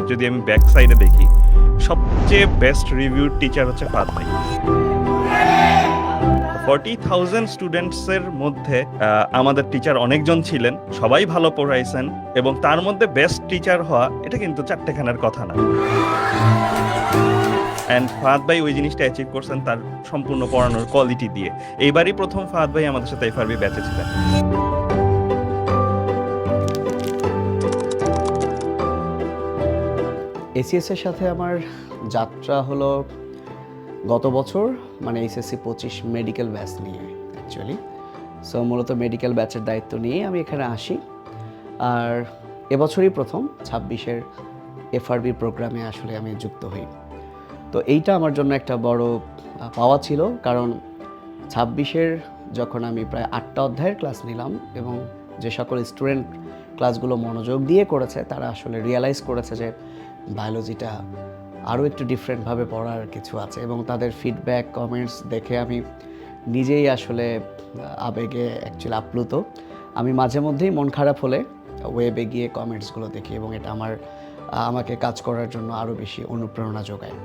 যদি আমি ব্যাক সাইডে দেখি, সবচেয়ে বেস্ট রিভিউড টিচার হচ্ছে ফাদ ভাই। 40,000 স্টুডেন্টসের মধ্যে আমাদের টিচার অনেকজন ছিলেন, সবাই ভালো পড়াইছেন, এবং তার মধ্যে বেস্ট টিচার হওয়া এটা কিন্তু চারটেখানার কথা না। অ্যান্ড ফাহাদ ভাই ওই জিনিসটা অ্যাচিভ করছেন তার সম্পূর্ণ পড়ানোর কোয়ালিটি দিয়ে। এইবারই প্রথম ফাহাদ ভাই আমাদের সাথে এফআরবি ব্যাচে ছিলেন। এসিএস এর সাথে আমার যাত্রা হলো গত বছর, মানে এইচএসসি 25 মেডিকেল ব্যাচ নিয়ে অ্যাকচুয়ালি। সো মূলত মেডিকেল ব্যাচের দায়িত্ব নিয়ে আমি এখানে আসি। আর এবছরই প্রথম 26-এর এফআরবি প্রোগ্রামে আসলে আমি যুক্ত হই। তো এইটা আমার জন্য একটা বড় পাওয়া ছিল, কারণ 26-এর যখন আমি প্রায় 8টা অধ্যায়ের ক্লাস নিলাম এবং যে সকল স্টুডেন্ট ক্লাসগুলো মনোযোগ দিয়ে করেছে তারা আসলে রিয়েলাইজ করেছে যে বায়োলজিটা আরও একটু ডিফারেন্টভাবে পড়ার কিছু আছে, এবং তাদের ফিডব্যাক কমেন্টস দেখে আমি নিজেই আসলে আবেগে অ্যাকচুয়ালি আপ্লুত। আমি মাঝে মধ্যেই মন খারাপ হলে ওয়েবে গিয়ে কমেন্টসগুলো দেখি, এবং এটা আমাকে কাজ করার জন্য আরও বেশি অনুপ্রেরণা যোগায়।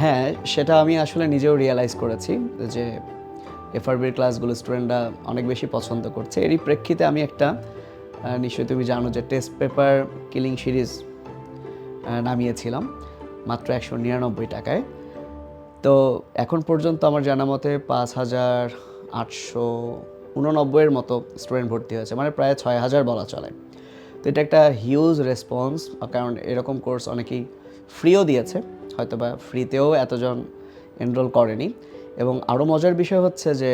হ্যাঁ, সেটা আমি আসলে নিজেও রিয়েলাইজ করেছি যে এফআরবির ক্লাসগুলো স্টুডেন্টরা অনেক বেশি পছন্দ করছে। এরই প্রেক্ষিতে আমি একটা, নিশ্চয়ই তুমি জানো যে টেস্ট পেপার কিলিং সিরিজ নামিয়েছিলাম মাত্র 199 টাকায়। তো এখন পর্যন্ত আমার জানা মতে 5,889 মতো স্টুডেন্ট ভর্তি হয়েছে, মানে প্রায় 6,000 বলা চলে। তো এটা একটা হিউজ রেসপন্স, কারণ এরকম কোর্স অনেকেই ফ্রিও দিয়েছে, হয়তো বা ফ্রিতেও এতজন এনরোল করেনি। এবং আরও মজার বিষয় হচ্ছে যে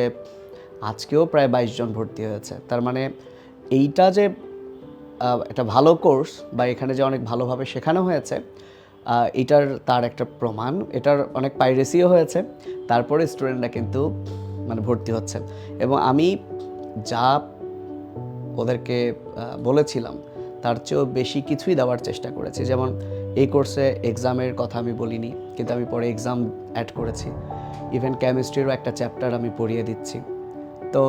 আজকেও প্রায় 22 জন ভর্তি হয়েছে। তার মানে এইটা যে একটা ভালো কোর্স বা এখানে যে অনেক ভালোভাবে শেখানো হয়েছে, এটার তার একটা প্রমাণ। এটার অনেক পাইরেসিও হয়েছে, তারপরে স্টুডেন্টরা কিন্তু মানে ভর্তি হচ্ছে। এবং আমি যা ওদেরকে বলেছিলাম তার চেয়েও বেশি কিছুই দেওয়ার চেষ্টা করেছি। যেমন এই কোর্সে এক্সামের কথা আমি বলিনি, কিন্তু আমি পরে এক্সাম অ্যাড করেছি। ইভেন কেমিস্ট্রিরও একটা চ্যাপ্টার আমি পড়িয়ে দিচ্ছি। তো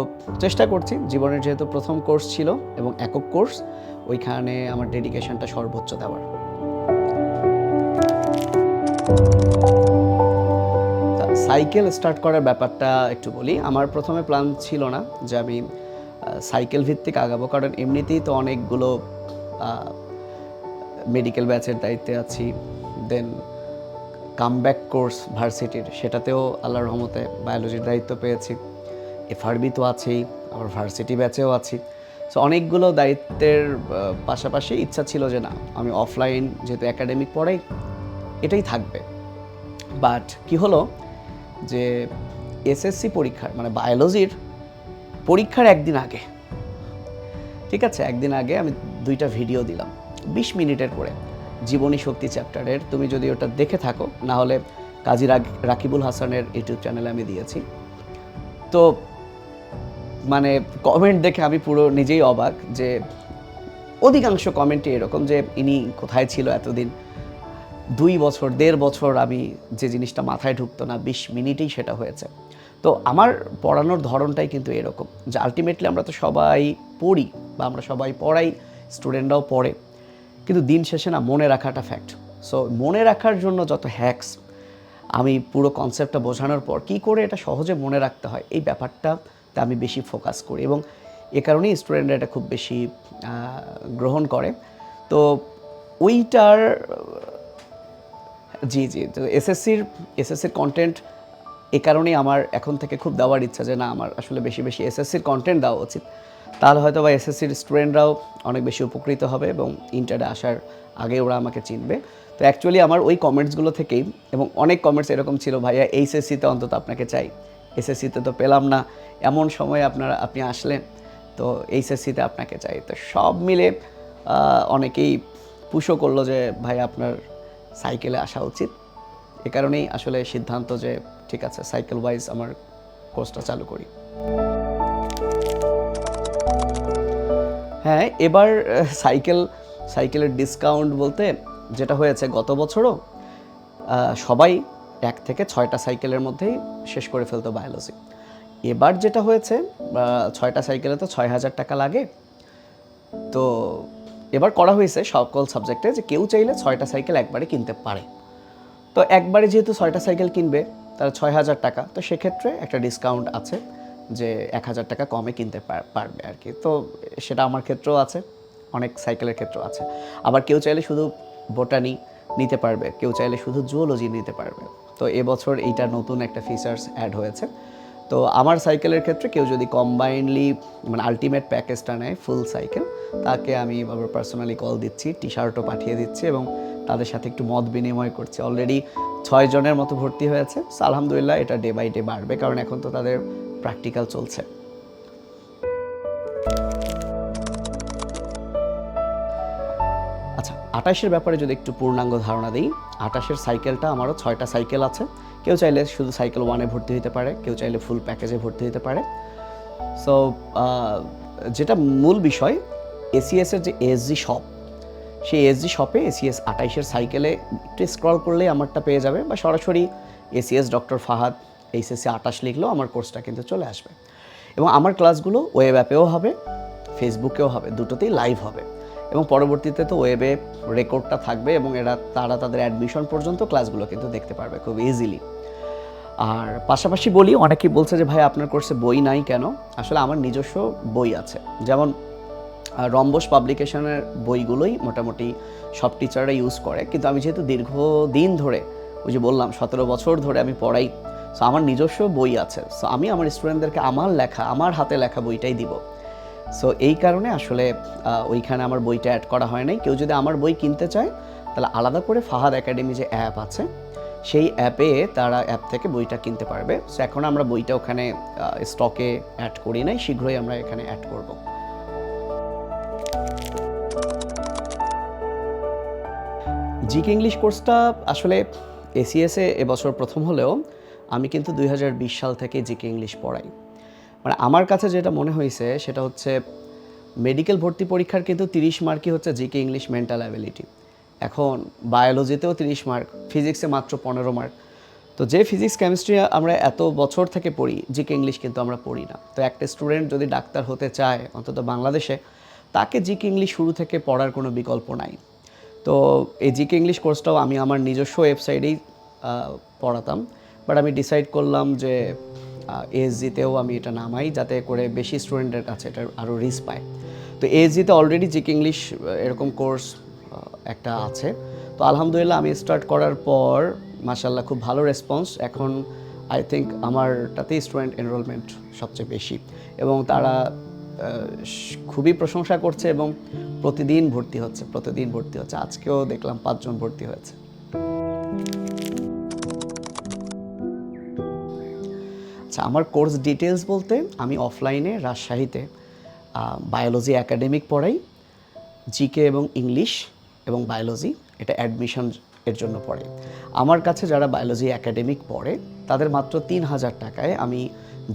চেষ্টা করছি, জীবনের যেহেতু প্রথম কোর্স ছিল এবং একক কোর্স, ওইখানে আমার ডেডিকেশনটা সর্বোচ্চ দেওয়ার। সাইকেল স্টার্ট করার ব্যাপারটা একটু বলি। আমার প্রথমে প্ল্যান ছিল না যে আমি সাইকেল ভিত্তিক আগাবো, কারণ এমনিতেই তো অনেকগুলো মেডিকেল ব্যাচের দায়িত্বে আছি। দেন কামব্যাক কোর্স ভার্সিটির, সেটাতেও আল্লাহর রহমতে বায়োলজির দায়িত্ব পেয়েছি। এফআরবি তো আছেই, আবার ভার্সিটি ব্যাচেও আছি। সো অনেকগুলো দায়িত্বের পাশাপাশি ইচ্ছা ছিল যে না, আমি অফলাইন যেহেতু একাডেমিক পড়াই এটাই থাকবে। বাট কি হলো যে এসএসসি পরীক্ষার, মানে বায়োলজির পরীক্ষার একদিন আগে, ঠিক আছে, একদিন আগে আমি 2টা ভিডিও দিলাম 20 মিনিটের করে, জীবনী শক্তি চ্যাপ্টারের। তুমি যদি ওটা দেখে থাকো, না হলে কাজী রাকিবুল হাসানের ইউটিউব চ্যানেলে আমি দিয়েছি। তো মানে কমেন্ট দেখে আমি পুরো নিজেই অবাক যে অধিকাংশ কমেন্টই এরকম যে ইনি কোথায় ছিল এতদিন, 2 বছর 1.5 বছর আমি যে জিনিসটা মাথায় ঢুকতো না 20 মিনিটেই সেটা হয়েছে। তো আমার পড়ানোর ধরনটাই কিন্তু এরকম যে আলটিমেটলি আমরা তো সবাই পড়ি বা আমরা সবাই পড়াই, স্টুডেন্টরাও পড়ে, কিন্তু দিন শেষে না মনে রাখাটা ফ্যাক্ট। সো মনে রাখার জন্য যত হ্যাকস, আমি পুরো কনসেপ্টটা বোঝানোর পর কী করে এটা সহজে মনে রাখতে হয়, এই ব্যাপারটাতে আমি বেশি ফোকাস করি, এবং এ কারণেই স্টুডেন্টরা এটা খুব বেশি গ্রহণ করে। তো ওইটার জি তো এসএসসির কন্টেন্ট এ কারণেই আমার এখন থেকে খুব দেওয়ার ইচ্ছা যে না, আমার আসলে বেশি বেশি এসএসসির কন্টেন্ট দেওয়া উচিত। তাহলে হয়তো বা এসএসসির স্টুডেন্টরাও অনেক বেশি উপকৃত হবে এবং ইন্টারে আসার আগে ওরা আমাকে চিনবে। তো অ্যাকচুয়ালি আমার ওই কমেন্টসগুলো থেকেই, এবং অনেক কমেন্টস এরকম ছিল, ভাইয়া এইচএসসিতে অন্তত আপনাকে চাই, এসএসসিতে তো পেলাম না, এমন সময় আপনি আসলেন, তো এইচএসসিতে আপনাকে চাই। তো সব মিলে অনেকেই পুশও করলো যে ভাই আপনার সাইকেলে আসা উচিত। এ কারণেই আসলে সিদ্ধান্ত যে ঠিক আছে, সাইকেল ওয়াইজ আমার কোর্সটা চালু করি। হ্যাঁ, এবার সাইকেলের ডিসকাউন্ট বলতে যেটা হয়েছে, গত বছরও সবাই 1 থেকে 6টা সাইকেলের মধ্যেই শেষ করে ফেলতো বায়োলজি। এবার যেটা হয়েছে 6টা সাইকেলে তো 6,000 টাকা লাগে। তো এবার করা হয়েছে সকল সাবজেক্টে যে কেউ চাইলে 6টা সাইকেল একবারে কিনতে পারে। তো একবারে যেহেতু 6টা সাইকেল কিনবে তারা 6,000 টাকা, তো সেক্ষেত্রে একটা ডিসকাউন্ট আছে যে 1,000 টাকা কমে কিনতে পারবে আর কি। তো সেটা আমার ক্ষেত্রেও আছে, অনেক সাইকেলের ক্ষেত্রেও আছে। আবার কেউ চাইলে শুধু বোটানি নিতে পারবে, কেউ চাইলে শুধু জুওলজি নিতে পারবে। তো এবছর এইটা নতুন একটা ফিচার্স অ্যাড হয়েছে। তো আমার সাইকেলের ক্ষেত্রে কেউ যদি কম্বাইনলি মানে আলটিমেট প্যাকেজটা নেয় ফুল সাইকেল, তাকে আমি আবার পার্সোনালি কল দিচ্ছি, টি শার্টও পাঠিয়ে দিচ্ছি এবং তাদের সাথে একটু মত বিনিময় করছি। অলরেডি 6 জনের মতো ভর্তি হয়েছে। সো আলহামদুলিল্লাহ এটা ডে বাই ডে বাড়বে, কারণ এখন তো তাদের প্র্যাকটিক্যাল চলছে। আচ্ছা, 28-এর ব্যাপারে যদি একটু পূর্ণাঙ্গ ধারণা দিই, 28-এর সাইকেলটা আমারও 6টা সাইকেল আছে। কেউ চাইলে শুধু সাইকেল 1-এ ভর্তি হতে পারে, কেউ চাইলে ফুল প্যাকেজে ভর্তি হতে পারে। সো যেটা মূল বিষয়, এসিএসের যে এসজি শপ, সেই এসজি শপে এসিএস 28-এর সাইকেলে একটু স্ক্রল করলেই আমারটা পেয়ে যাবে, বা সরাসরি এসিএস ডক্টর ফাহাদ এইচএসসি 28 লিখলেও আমার কোর্সটা কিন্তু চলে আসবে। এবং আমার ক্লাসগুলো ওয়েব অ্যাপেও হবে, ফেসবুকেও হবে, দুটোতেই লাইভ হবে। এবং পরবর্তীতে তো ওয়েবে রেকর্ডটা থাকবে এবং তারা তাদের অ্যাডমিশন পর্যন্ত ক্লাসগুলো কিন্তু দেখতে পারবে খুব ইজিলি। আর পাশাপাশি বলি, অনেকেই বলছে যে ভাই আপনার কোর্সে বই নাই কেন? আসলে আমার নিজস্ব বই আছে, যেমন রম্বস পাবলিকেশনের বইগুলোই মোটামুটি সব টিচাররা ইউজ করে, কিন্তু আমি যেহেতু দীর্ঘদিন ধরে, ওই যে বললাম 17 বছর ধরে আমি পড়াই, সো আমার নিজস্ব বই আছে। সো আমি আমার স্টুডেন্টদেরকে আমার হাতে লেখা বইটাই দিব। সো এই কারণে আসলে ওইখানে আমার বইটা অ্যাড করা হয় নাই। কেউ যদি আমার বই কিনতে চায় তাহলে আলাদা করে ফাহাদ একাডেমি যে অ্যাপ আছে, সেই অ্যাপে তারা অ্যাপ থেকে বইটা কিনতে পারবে। সো এখন আমরা বইটা ওখানে স্টকে অ্যাড করি নাই, শীঘ্রই আমরা এখানে অ্যাড করব। জিকে ইংলিশ কোর্সটা আসলে এসিএসে এবছর প্রথম হলেও আমি কিন্তু 2020 সাল থেকে জিকে ইংলিশ পড়াই। মানে আমার কাছে যেটা মনে হয়েছে সেটা হচ্ছে মেডিকেল ভর্তি পরীক্ষার কিন্তু 30 মার্কই হচ্ছে জিকে ইংলিশ মেন্টাল অ্যাবিলিটি। এখন বায়োলজিতেও 30 মার্ক, ফিজিক্সে মাত্র 15 মার্ক। তো যে ফিজিক্স কেমিস্ট্রি আমরা এত বছর থেকে পড়ি, জিকে ইংলিশ কিন্তু আমরা পড়ি না। তো একটা স্টুডেন্ট যদি ডাক্তার হতে চায় অন্তত বাংলাদেশে, তাকে জিকে ইংলিশ শুরু থেকে পড়ার কোনো বিকল্প নাই। তো এই জিকে ইংলিশ কোর্সটাও আমি আমার নিজস্ব ওয়েবসাইটেই পড়াতাম, বাট আমি ডিসাইড করলাম যে এএসজিতেও আমি এটা নামাই, যাতে করে বেশি স্টুডেন্টের কাছে এটা আরও রিচ পায়। তো এএসজিতে অলরেডি জিকে ইংলিশ এরকম কোর্স একটা আছে। তো আলহামদুলিল্লাহ আমি স্টার্ট করার পর মাশাআল্লাহ খুব ভালো রেসপন্স। এখন আই থিঙ্ক আমারটাতেই স্টুডেন্ট এনরোলমেন্ট সবচেয়ে বেশি, এবং তারা খুবই প্রশংসা করছে এবং প্রতিদিন ভর্তি হচ্ছে। আজকেও দেখলাম 5 জন ভর্তি হয়েছে। আচ্ছা, আমার কোর্স ডিটেলস বলতে, আমি অফলাইনে রাজশাহীতে বায়োলজি একাডেমিক পড়াই, জিকে এবং ইংলিশ এবং বায়োলজি, এটা অ্যাডমিশন এর জন্য পড়ে। আমার কাছে যারা বায়োলজি একাডেমিক পড়ে তাদের মাত্র 3,000 টাকায় আমি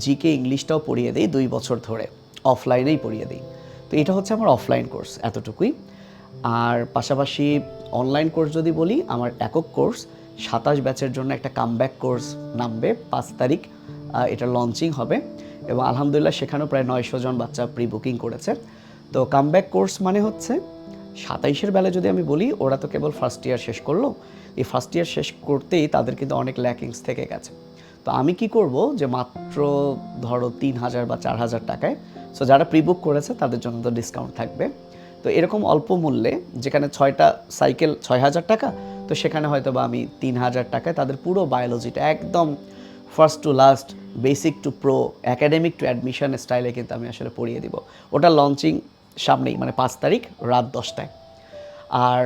জিকে ইংলিশটাও পড়িয়ে দিই 2 বছর ধরে, অফলাইনেই পড়িয়ে দিই। তো এটা হচ্ছে আমার অফলাইন কোর্স, এতটুকুই। আর পাশাপাশি অনলাইন কোর্স যদি বলি, আমার একক কোর্স 27 ব্যাচের জন্য একটা কামব্যাক কোর্স নামবে 5 তারিখ, এটা লঞ্চিং হবে এবং আলহামদুলিল্লাহ সেখানেও প্রায় 900 জন বাচ্চা প্রি বুকিং করেছে। তো কামব্যাক কোর্স মানে হচ্ছে 27-এর বেলা যদি আমি বলি, ওরা তো কেবল ফার্স্ট ইয়ার শেষ করলো, এই ফার্স্ট ইয়ার শেষ করতেই তাদের কিন্তু অনেক ল্যাকিংস থেকে গেছে। তো আমি কি করব যে মাত্র ধরো 3,000 বা 4,000 টাকায়, সো যারা প্রি বুক করেছে তাদের জন্য তো ডিসকাউন্ট থাকবে। তো এরকম অল্প মূল্যে, যেখানে 6টা সাইকেল 6,000 টাকা, তো সেখানে হয়তো বা আমি 3,000 টাকায় তাদের পুরো বায়োলজিটা একদম first to last, basic to pro, academic two admission স্টাইলে কিন্তু আমি আসলে পড়িয়ে দিব। ওটা লঞ্চিং সামনেই, মানে 5 তারিখ রাত 10টায়। আর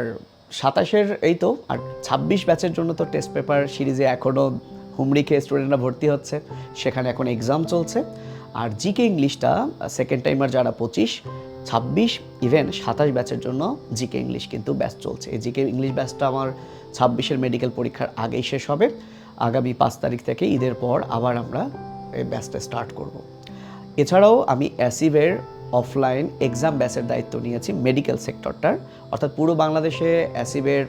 27-এর এই তো, আর 26 ব্যাচের জন্য তো টেস্ট পেপার সিরিজে এখনও হুমড়ি খেয়ে স্টুডেন্টরা ভর্তি হচ্ছে, সেখানে এখন এক্সাম চলছে। আর জিকে ইংলিশটা সেকেন্ড টাইমার যারা 25, 26, ইভেন 27 ব্যাচের জন্য জিকে ইংলিশ কিন্তু ব্যাচ চলছে। এই জিকে ইংলিশ ব্যাচটা আমার 26-এর মেডিকেল পরীক্ষার আগেই শেষ হবে। আগামী 5 তারিখ থেকে, ঈদের পর আবার আমরা এই ব্যাচটা স্টার্ট করব। এছাড়াও আমি অ্যাসিভের অফলাইন এক্সাম ব্যাচের দায়িত্ব নিয়েছি মেডিকেল সেক্টরটার, অর্থাৎ পুরো বাংলাদেশে অ্যাসিভের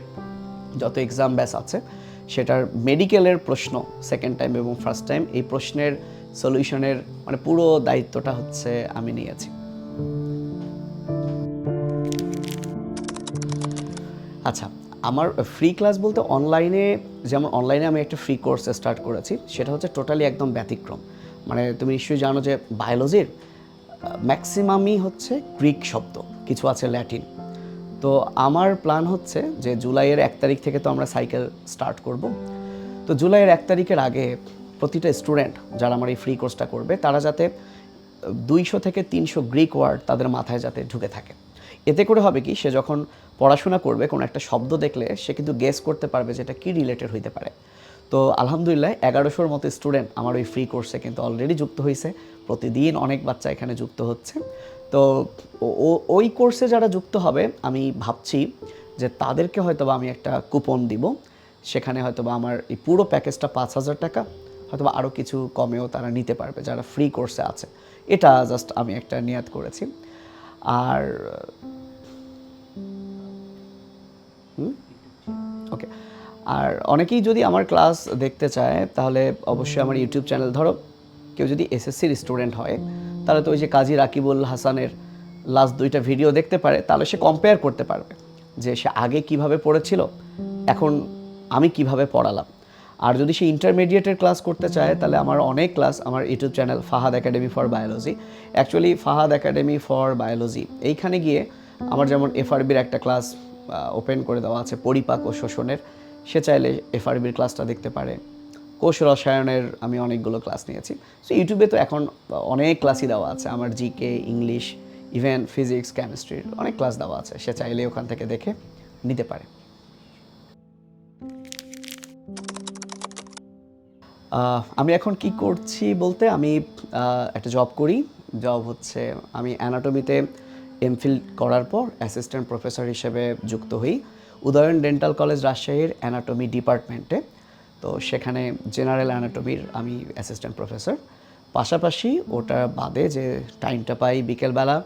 যত এক্সাম ব্যাচ আছে সেটার মেডিকেলের প্রশ্ন সেকেন্ড টাইম এবং ফার্স্ট টাইম, এই প্রশ্নের সলিউশনের মানে পুরো দায়িত্বটা হচ্ছে আমি নিয়েছি। আচ্ছা, আমার ফ্রি ক্লাস বলতে অনলাইনে, যেমন অনলাইনে আমি একটা ফ্রি কোর্স স্টার্ট করেছি, সেটা হচ্ছে টোটালি একদম ব্যতিক্রম। মানে তুমি নিশ্চয়ই জানো যে বায়োলজির ম্যাক্সিমামই হচ্ছে গ্রিক শব্দ, কিছু আছে ল্যাটিন। তো আমার প্ল্যান হচ্ছে যে জুলাইয়ের 1 তারিখ থেকে তো আমরা সাইকেল স্টার্ট করব। তো জুলাইয়ের 1 তারিখের আগে প্রতিটা স্টুডেন্ট যারা আমার এই ফ্রি কোর্সটা করবে তারা যাতে 200 থেকে 300 গ্রিক ওয়ার্ড তাদের মাথায় যাতে ঢুকে থাকে। এতে করে হবে কি, সে যখন পড়াশোনা করবে কোনো একটা শব্দ দেখলে সে কিন্তু গেস করতে পারবে যেটা কি রিলেটেড হইতে পারে। তো আলহামদুলিল্লাহ 1100-র মতো স্টুডেন্ট আমার ওই ফ্রি কোর্সে কিন্তু অলরেডি যুক্ত হয়েছে। প্রতিদিন অনেক বাচ্চা এখানে যুক্ত হচ্ছে। তো ওই কোর্সে যারা যুক্ত হবে আমি ভাবছি যে তাদেরকে হয়তোবা আমি একটা কুপন দিব। সেখানে হয়তোবা আমার এই পুরো প্যাকেজটা 5000 টাকা, হয়তোবা আরও কিছু কমেও তারা নিতে পারবে যারা ফ্রি কোর্সে আছে। এটা জাস্ট আমি একটা নিয়াত করেছি। আর ওকে, আর অনেকেই যদি আমার ক্লাস দেখতে চায় তাহলে অবশ্যই আমার ইউটিউব চ্যানেল, ধরো কেউ যদি এসএসসির স্টুডেন্ট হয় তাহলে তো ওই যে কাজী রাকিবুল হাসানের লাস্ট 2টা ভিডিও দেখতে পারে, তাহলে সে কম্পেয়ার করতে পারবে যে সে আগে কিভাবে পড়েছিল, এখন আমি কিভাবে পড়ালাম। আর যদি সে ইন্টারমিডিয়েটের ক্লাস করতে চায় তাহলে আমার অনেক ক্লাস আমার YouTube channel Fahad academy for biology, actually Fahad academy for biology, এইখানে গিয়ে আমার যেমন এফআরবির একটা ক্লাস ওপেন করে দেওয়া আছে পরিপাক ও শোষণের, সে চাইলে এফআরবির ক্লাসটা দেখতে পারে। কোষ রসায়নের আমি অনেকগুলো ক্লাস নিয়েছি। সো ইউটিউবে তো এখন অনেক ক্লাসই দেওয়া আছে, আমার জিকে, ইংলিশ, ইভেন ফিজিক্স, কেমিস্ট্রির অনেক ক্লাস দেওয়া আছে, সে চাইলে ওখান থেকে দেখে নিতে পারে। আমি এখন কি করছি বলতে, আমি একটা জব করি। জব হচ্ছে আমি অ্যানাটমিতে এমফিল করার পর অ্যাসিস্ট্যান্ট প্রফেসর হিসেবে যুক্ত হই উদয়ন ডেন্টাল কলেজ রাজশাহীর অ্যানাটমি ডিপার্টমেন্টে। তো সেখানে জেনারেল অ্যানাটমির আমি অ্যাসিস্ট্যান্ট প্রফেসর। পাশাপাশি ওটা বাদে যে টাইমটা পাই বিকেলবেলা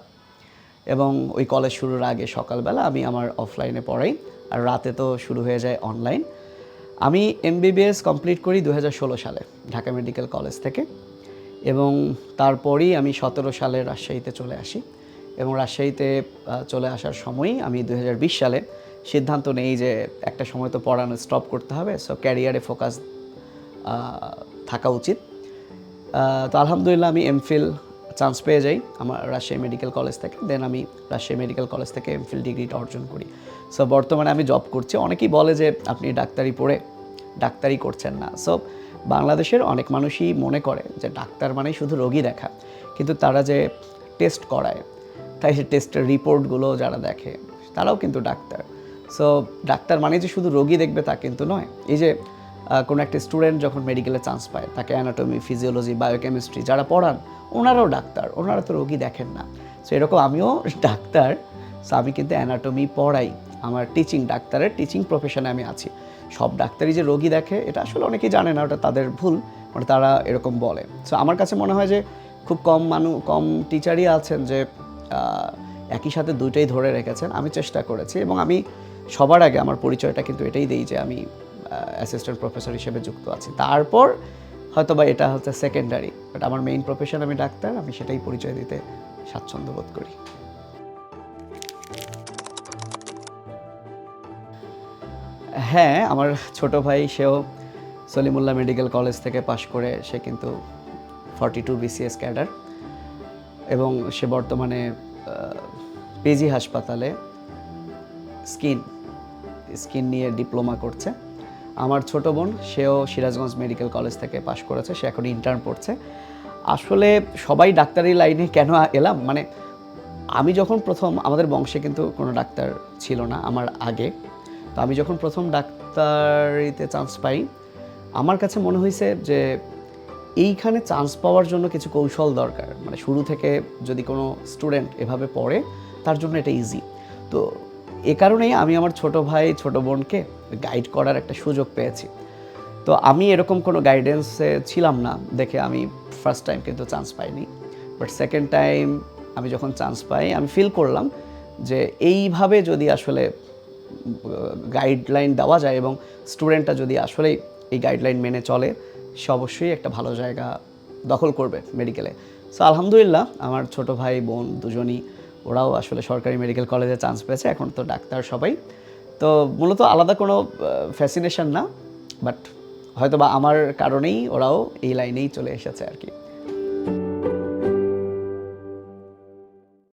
এবং ওই কলেজ শুরুর আগে সকালবেলা আমি আমার অফলাইনে পড়াই, আর রাতে তো শুরু হয়ে যায় অনলাইন। আমি এমবিবিএস কমপ্লিট করি 2016 সালে ঢাকা মেডিকেল কলেজ থেকে, এবং তারপরই আমি 17 সালে রাজশাহীতে চলে আসি। এবং রাজশাহীতে চলে আসার সময়ই আমি 2020 সালে সিদ্ধান্ত নেই যে একটা সময় তো পড়ানো স্টপ করতে হবে, সো ক্যারিয়ারে ফোকাস থাকা উচিত। তো আলহামদুলিল্লাহ আমি এমফিল চান্স পেয়ে যাই আমার রাজশাহী মেডিকেল কলেজ থেকে। দেন আমি রাজশাহী মেডিকেল কলেজ থেকে এমফিল ডিগ্রিটা অর্জন করি। সো বর্তমানে আমি জব করছি। অনেকেই বলে যে আপনি ডাক্তারি পড়ে ডাক্তারি করছেন না। সো বাংলাদেশের অনেক মানুষই মনে করে যে ডাক্তার মানেই শুধু রোগী দেখা, কিন্তু তারা যে টেস্ট করায়, তাই সে টেস্টের রিপোর্টগুলো যারা দেখে তারাও কিন্তু ডাক্তার। সো ডাক্তার মানে যে শুধু রোগী দেখবে তা কিন্তু নয়। এই যে কোনো একটা স্টুডেন্ট যখন মেডিকেলে চান্স পায়, তাকে অ্যানাটমি, ফিজিওলজি, বায়োকেমিস্ট্রি যারা পড়ান ওনারাও ডাক্তার, ওনারা তো রোগী দেখেন না। সো এরকম আমিও ডাক্তার। সো আমি কিন্তু অ্যানাটমি পড়াই, আমার টিচিং, ডাক্তারের টিচিং প্রফেশনে আমি আছি। সব ডাক্তারই যে রোগী দেখে এটা আসলে অনেকেই জানে না, ওটা তাদের ভুল, মানে তারা এরকম বলে। সো আমার কাছে মনে হয় যে খুব কম টিচারই আছেন যে একই সাথে দুইটাই ধরে রেখেছেন। আমি চেষ্টা করেছি এবং আমি সবার আগে আমার পরিচয়টা কিন্তু এটাই দিই যে আমি অ্যাসিস্ট্যান্ট প্রফেসর হিসেবে যুক্ত আছি। তারপর হয়তো বা এটা হচ্ছে সেকেন্ডারি, বাট আমার মেইন প্রফেশন আমি ডাক্তার, আমি সেটাই পরিচয় দিতে স্বাচ্ছন্দ্য বোধ করি। হ্যাঁ, আমার ছোট ভাই সেও সলিমুল্লাহ মেডিকেল কলেজ থেকে পাশ করে সে কিন্তু 42 BCS ক্যাডার, এবং সে বর্তমানে পিজি হাসপাতালে স্কিন নিয়ে ডিপ্লোমা করছে। আমার ছোট বোন সেও সিরাজগঞ্জ মেডিকেল কলেজ থেকে পাশ করেছে, সে এখন ইন্টার্ন পড়ছে। আসলে সবাই ডাক্তারি লাইনে কেন এলাম, মানে আমি যখন প্রথম, আমাদের বংশে কিন্তু কোনো ডাক্তার ছিল না আমার আগে, তো আমি যখন প্রথম ডাক্তারিতে চান্স পাই আমার কাছে মনে হয়েছে যে এইখানে চান্স পাওয়ার জন্য কিছু কৌশল দরকার। মানে শুরু থেকে যদি কোনো স্টুডেন্ট এভাবে পড়ে তার জন্য এটা ইজি। তো এ কারণেই আমি আমার ছোট ভাই ছোট বোনকে গাইড করার একটা সুযোগ পেয়েছি। তো আমি এরকম কোনো গাইডেন্সে ছিলাম না দেখে আমি ফার্স্ট টাইম কিন্তু চান্স পাইনি, বাট সেকেন্ড টাইম আমি যখন চান্স পাই আমি ফিল করলাম যে এইভাবে যদি আসলে গাইডলাইন দেওয়া যায় এবং স্টুডেন্টটা যদি আসলে এই গাইডলাইন মেনে চলে, সে অবশ্যই একটা ভালো জায়গা দখল করবে মেডিকেলে। সো আলহামদুলিল্লাহ আমার ছোট ভাই বোন দুজনই ওরাও আসলে সরকারি মেডিকেল কলেজে চান্স পেয়েছে, এখন তো ডাক্তার সবাই। তো মূলত আলাদা কোনো ফ্যাসিনেশন না, বাট হয়তো বা আমার কারণেই ওরাও এই লাইনেই চলে এসেছে আর কি।